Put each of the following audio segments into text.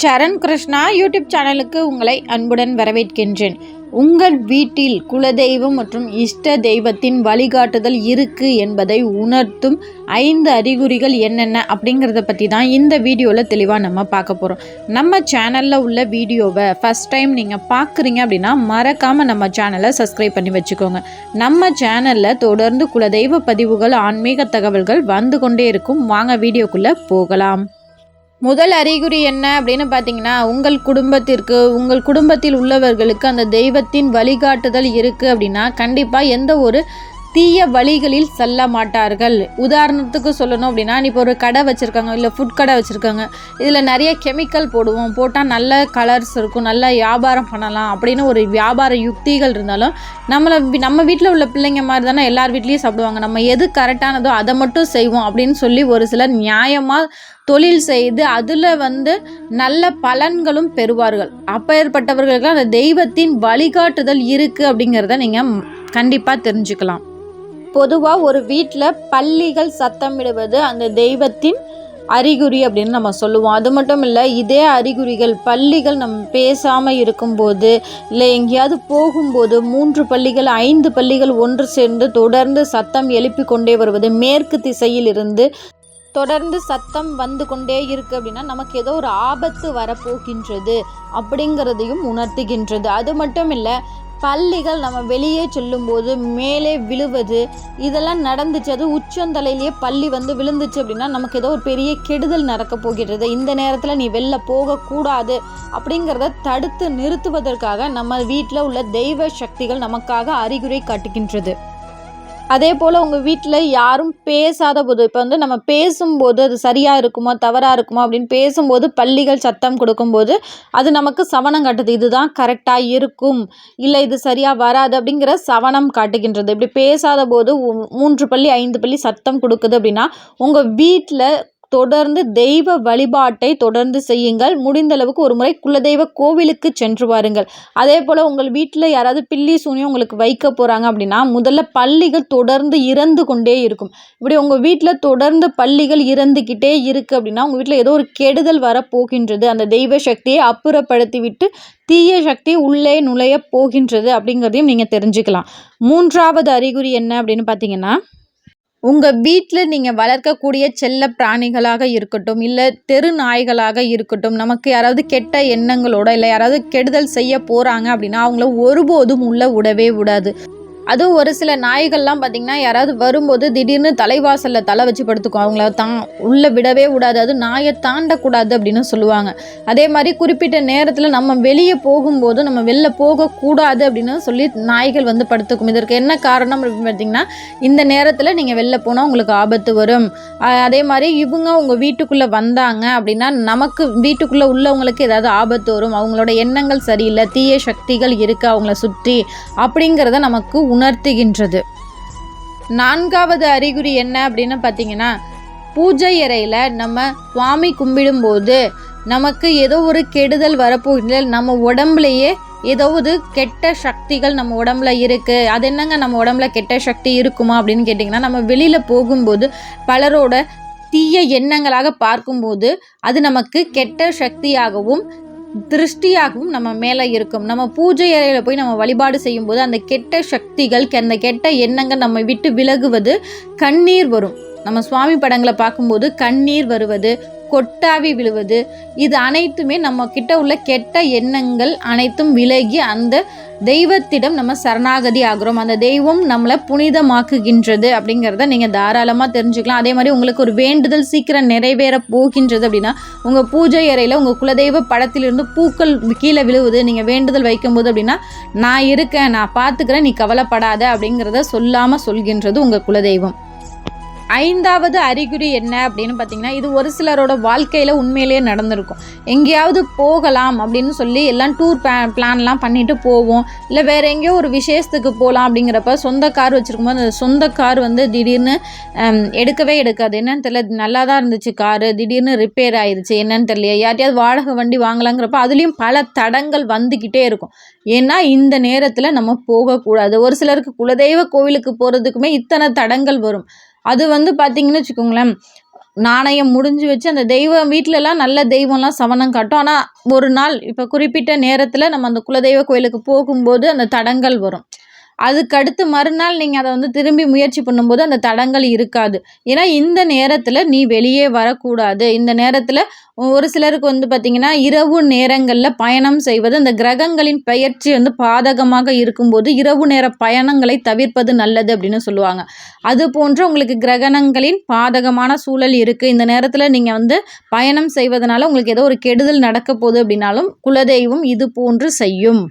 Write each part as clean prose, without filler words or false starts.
சரண் Krishna YouTube சேனலுக்கு உங்களை அன்புடன் வரவேற்கின்றேன். உங்கள் வீட்டில் குலதெய்வம் மற்றும் இஷ்ட தெய்வத்தின் வழிகாட்டுதல் இருக்குது என்பதை உணர்த்தும் 5 அறிகுறிகள் என்னென்ன அப்படிங்கிறத பற்றி தான் இந்த வீடியோவில் தெளிவாக நம்ம பார்க்க போகிறோம். நம்ம சேனலில் உள்ள வீடியோவை ஃபஸ்ட் டைம் நீங்கள் பார்க்குறீங்க அப்படின்னா மறக்காமல் நம்ம சேனலை சப்ஸ்கிரைப் பண்ணி வச்சுக்கோங்க. நம்ம சேனலில் தொடர்ந்து குலதெய்வ பதிவுகள், ஆன்மீக தகவல்கள் வந்து கொண்டே இருக்கும். வாங்க வீடியோக்குள்ளே போகலாம். முதல் அறிகுறி என்ன அப்படின்னு பார்த்தீங்கன்னா, உங்கள் குடும்பத்தில் உள்ளவர்களுக்கு அந்த தெய்வத்தின் வழிகாட்டுதல் இருக்குது அப்படின்னா கண்டிப்பாக எந்த ஒரு தீய வழிகளில் செல்ல மாட்டார்கள். உதாரணத்துக்கு சொல்லணும் அப்படின்னா, இப்போ ஒரு கடை வச்சுருக்காங்க, இல்லை ஃபுட் கடை வச்சுருக்காங்க, இதில் நிறைய கெமிக்கல் போட்டால் நல்ல கலர்ஸ் இருக்கும், நல்ல வியாபாரம் பண்ணலாம் அப்படின்னு ஒரு வியாபார யுக்திகள் இருந்தாலும் நம்ம வீட்டில் உள்ள பிள்ளைங்க மாதிரி தானே எல்லார் வீட்லேயும் சாப்பிடுவாங்க. நம்ம எது கரெக்டானதோ அதை மட்டும் செய்வோம் அப்படின்னு சொல்லி ஒரு சிலர் நியாயமாக தொழில் செய்து அதில் நல்ல பலன்களும் பெறுவார்கள். அப்பேற்பட்டவர்களுக்கு அந்த தெய்வத்தின் வழிகாட்டுதல் இருக்குது அப்படிங்கிறத நீங்கள் கண்டிப்பாக தெரிஞ்சுக்கலாம். பொதுவாக ஒரு வீட்டில் பல்லிகள் சத்தமிடுவது அந்த தெய்வத்தின் அறிகுறி அப்படின்னு நம்ம சொல்லுவோம். அது மட்டும் இல்லை, இதே அறிகுறிகள் பல்லிகள் நம்ம பேசாமல் இருக்கும்போது, இல்லை எங்கேயாவது போகும்போது 3 பல்லிகள் 5 பல்லிகள் ஒன்று சேர்ந்து தொடர்ந்து சத்தம் எழுப்பி கொண்டே வருவது, மேற்கு திசையில் இருந்து தொடர்ந்து சத்தம் வந்து கொண்டே இருக்குது அப்படின்னா நமக்கு ஏதோ ஒரு ஆபத்து வரப்போகின்றது அப்படிங்கிறதையும் உணர்த்துகின்றது. அது மட்டும் இல்லை, பல்லிகள் நம்ம வெளியே சொல்லும்போது மேலே விழுவது, இதெல்லாம் நடந்துச்சு. அது உச்சந்தலையிலேயே பள்ளி விழுந்துச்சு அப்படின்னா நமக்கு ஏதோ ஒரு பெரிய கெடுதல் நடக்க போகிறது. இந்த நேரத்தில் நீ வெளில போகக்கூடாது அப்படிங்கிறத தடுத்து நிறுத்துவதற்காக நம்ம வீட்டில் உள்ள தெய்வ சக்திகள் நமக்காக அறிகுறி காட்டுகின்றது. அதே போல் உங்கள் வீட்டில் யாரும் பேசாத போது, இப்போ நம்ம பேசும்போது அது சரியாக இருக்குமா தவறாக இருக்குமா அப்படின்னு பேசும்போது பல்லிகள் சத்தம் கொடுக்கும்போது அது நமக்கு சவனம் காட்டுது. இதுதான் கரெக்டாக இருக்கும், இல்லை இது சரியாக வராது அப்படிங்கிற சவனம் காட்டுகின்றது. இப்படி பேசாத போது 3 பல்லி 5 பல்லி சத்தம் கொடுக்குது அப்படின்னா உங்கள் வீட்டில் தொடர்ந்து தெய்வ வழிபாட்டை தொடர்ந்து செய்யுங்கள். முடிந்த அளவுக்கு ஒரு முறை குலதெய்வ கோவிலுக்கு சென்று வாருங்கள். அதே போல் உங்கள் வீட்டில் யாராவது பில்லி சூனியம் உங்களுக்கு வைக்க போகிறாங்க அப்படின்னா முதல்ல பல்லிகள் தொடர்ந்து இறந்து கொண்டே இருக்கும். இப்படி உங்கள் வீட்டில் தொடர்ந்து பல்லிகள் இறந்துக்கிட்டே இருக்குது அப்படின்னா உங்கள் வீட்டில் ஏதோ ஒரு கெடுதல் வரப்போகின்றது. அந்த தெய்வ சக்தியை அப்புறப்படுத்தி விட்டு தீய சக்தி உள்ளே நுழைய போகின்றது அப்படிங்கிறதையும் நீங்கள் தெரிஞ்சுக்கலாம். 3வது அறிகுறி என்ன அப்படின்னு பார்த்தீங்கன்னா, உங்கள் வீட்டில் நீங்கள் வளர்க்கக்கூடிய செல்ல பிராணிகளாக இருக்கட்டும், இல்லை தெரு நாய்களாக இருக்கட்டும், நமக்கு யாராவது கெட்ட எண்ணங்களோட இல்லை யாராவது கெடுதல் செய்ய போகிறாங்க அப்படின்னா அவங்கள ஒருபோதும் உள்ளே விடவே விடாது. அதுவும் ஒரு சில நாய்கள்லாம் பார்த்திங்கன்னா யாராவது வரும்போது திடீர்னு தலைவாசலில் தலை வச்சு படுத்துக்கும். அவங்கள உள்ளே விடவே விடாது. அது நாயை தாண்டக்கூடாது அப்படின்னு சொல்லுவாங்க. அதே மாதிரி குறிப்பிட்ட நேரத்தில் நம்ம வெளியே போகும்போது நம்ம வெளில போகக்கூடாது அப்படின்னு சொல்லி நாய்கள் படுத்துக்கும். இதற்கு என்ன காரணம் அப்படின்னு பார்த்திங்கன்னா, இந்த நேரத்தில் நீங்கள் வெளில போனால் உங்களுக்கு ஆபத்து வரும். அதே மாதிரி இவங்க உங்கள் வீட்டுக்குள்ளே வந்தாங்க அப்படின்னா நமக்கு வீட்டுக்குள்ளே உள்ளவங்களுக்கு ஏதாவது ஆபத்து வரும். அவங்களோட எண்ணங்கள் சரியில்லை, தீய சக்திகள் இருக்குது அவங்கள சுற்றி அப்படிங்கிறத நமக்கு உணர்த்துகின்றது. 4வது அறிகுறி என்ன அப்படின்னு பார்த்தீங்கன்னா, பூஜை அறையில் நம்ம சுவாமி கும்பிடும்போது நமக்கு ஏதோ ஒரு கெடுதல் வரப்போகின்ற, நம்ம உடம்புலையே ஏதாவது கெட்ட சக்திகள் நம்ம உடம்புல இருக்குது. அது என்னங்க நம்ம உடம்புல கெட்ட சக்தி இருக்குமா அப்படின்னு கேட்டிங்கன்னா, நம்ம வெளியில் போகும்போது பலரோட தீய எண்ணங்களாக பார்க்கும்போது அது நமக்கு கெட்ட சக்தியாகவும் திருஷ்டியாகவும் நம்ம மேலே இருக்கும். நம்ம பூஜை அறையில் போய் நம்ம வழிபாடு செய்யும்போது அந்த கெட்ட சக்திகள், அந்த கெட்ட எண்ணங்கள் நம்ம விட்டு விலகுவது, கண்ணீர் வரும். நம்ம சுவாமி படங்களை பார்க்கும்போது கண்ணீர் வருவது, கொட்டாவி விழுவது, இது அனைத்துமே நம்ம கிட்ட உள்ள கெட்ட எண்ணங்கள் அனைத்தும் விலகி அந்த தெய்வத்திடம் நம்ம சரணாகதி ஆகிறோம். அந்த தெய்வம் நம்மளை புனிதமாக்குகின்றது அப்படிங்கிறத நீங்கள் தாராளமாக தெரிஞ்சுக்கலாம். அதே மாதிரி உங்களுக்கு ஒரு வேண்டுதல் சீக்கிரம் நிறைவேற போகின்றது அப்படின்னா உங்கள் பூஜை அறையில் உங்கள் குலதெய்வ படத்திலிருந்து பூக்கள் கீழே விழுவுது, நீங்கள் வேண்டுதல் வைக்கும்போது அப்படின்னா நான் இருக்கேன், நான் பார்த்துக்கிறேன், நீ கவலைப்படாத அப்படிங்கிறத சொல்லாமல் சொல்கின்றது உங்கள் குலதெய்வம். 5வது அறிகுறி என்ன அப்படின்னு பார்த்தீங்கன்னா, இது ஒரு சிலரோட வாழ்க்கையில் உண்மையிலேயே நடந்திருக்கும். எங்கேயாவது போகலாம் அப்படின்னு சொல்லி எல்லாம் டூர் பிளான்லாம் பண்ணிட்டு போவோம், இல்லை வேறு எங்கேயோ ஒரு விசேஷத்துக்கு போகலாம் அப்படிங்கிறப்ப சொந்த கார் வச்சுருக்கும்போது அந்த சொந்த கார் திடீர்னு எடுக்கவே எடுக்காது. என்னன்னு தெரியல, நல்லா தான் இருந்துச்சு காரு, திடீர்னு ரிப்பேர் ஆயிடுச்சு, என்னன்னு தெரியல. யார்ட்டையாவது வாடகை வண்டி வாங்கலாங்கிறப்ப அதுலேயும் பல தடங்கள் வந்துக்கிட்டே இருக்கும். ஏன்னா இந்த நேரத்தில் நம்ம போகக்கூடாது. ஒரு சிலருக்கு குலதெய்வ கோவிலுக்கு போகிறதுக்குமே இத்தனை தடங்கள் வரும். அது பார்த்திங்கன்னு வச்சுக்கோங்களேன், நாணயம் முடிஞ்சு வச்சு அந்த தெய்வம் வீட்டிலலாம் நல்ல தெய்வம்லாம் சமணம் காட்டும். ஆனால் ஒரு நாள் இப்போ குறிப்பிட்ட நேரத்தில் நம்ம அந்த குலதெய்வ கோயிலுக்கு போகும்போது அந்த தடங்கள் வரும். அதுக்கடுத்து மறுநாள் நீங்கள் அதை திரும்பி முயற்சி பண்ணும்போது அந்த தடங்கள் இருக்காது. ஏன்னா இந்த நேரத்தில் நீ வெளியே வரக்கூடாது. இந்த நேரத்தில் ஒரு சிலருக்கு பார்த்திங்கன்னா இரவு நேரங்களில் பயணம் செய்வது அந்த கிரகங்களின் பெயர்ச்சி பாதகமாக இருக்கும்போது இரவு நேர பயணங்களை தவிர்ப்பது நல்லது அப்படின்னு சொல்லுவாங்க. அது போன்று உங்களுக்கு கிரகணங்களின் பாதகமான சூழல் இருக்குது, இந்த நேரத்தில் நீங்கள் பயணம் செய்வதனால உங்களுக்கு ஏதோ ஒரு கெடுதல் நடக்க போகுது அப்படின்னாலும் குலதெய்வம் இது போன்று செய்யும்.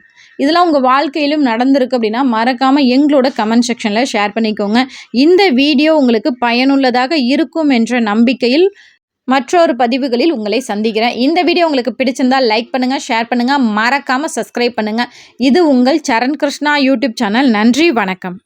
இதெல்லாம் உங்கள் வாழ்க்கையிலும் நடந்திருக்கு அப்படின்னா மறக்காமல் எங்களோட கமெண்ட் செக்ஷனில் ஷேர் பண்ணிக்கோங்க. இந்த வீடியோ உங்களுக்கு பயனுள்ளதாக இருக்கும் என்ற நம்பிக்கையில் மற்றொரு பதிவுகளில் உங்களை சந்திக்கிறேன். இந்த வீடியோ உங்களுக்கு பிடிச்சிருந்தால் லைக் பண்ணுங்கள், ஷேர் பண்ணுங்கள், மறக்காமல் சப்ஸ்கிரைப் பண்ணுங்கள். இது உங்கள் சரண் கிருஷ்ணா யூடியூப் சேனல். நன்றி, வணக்கம்.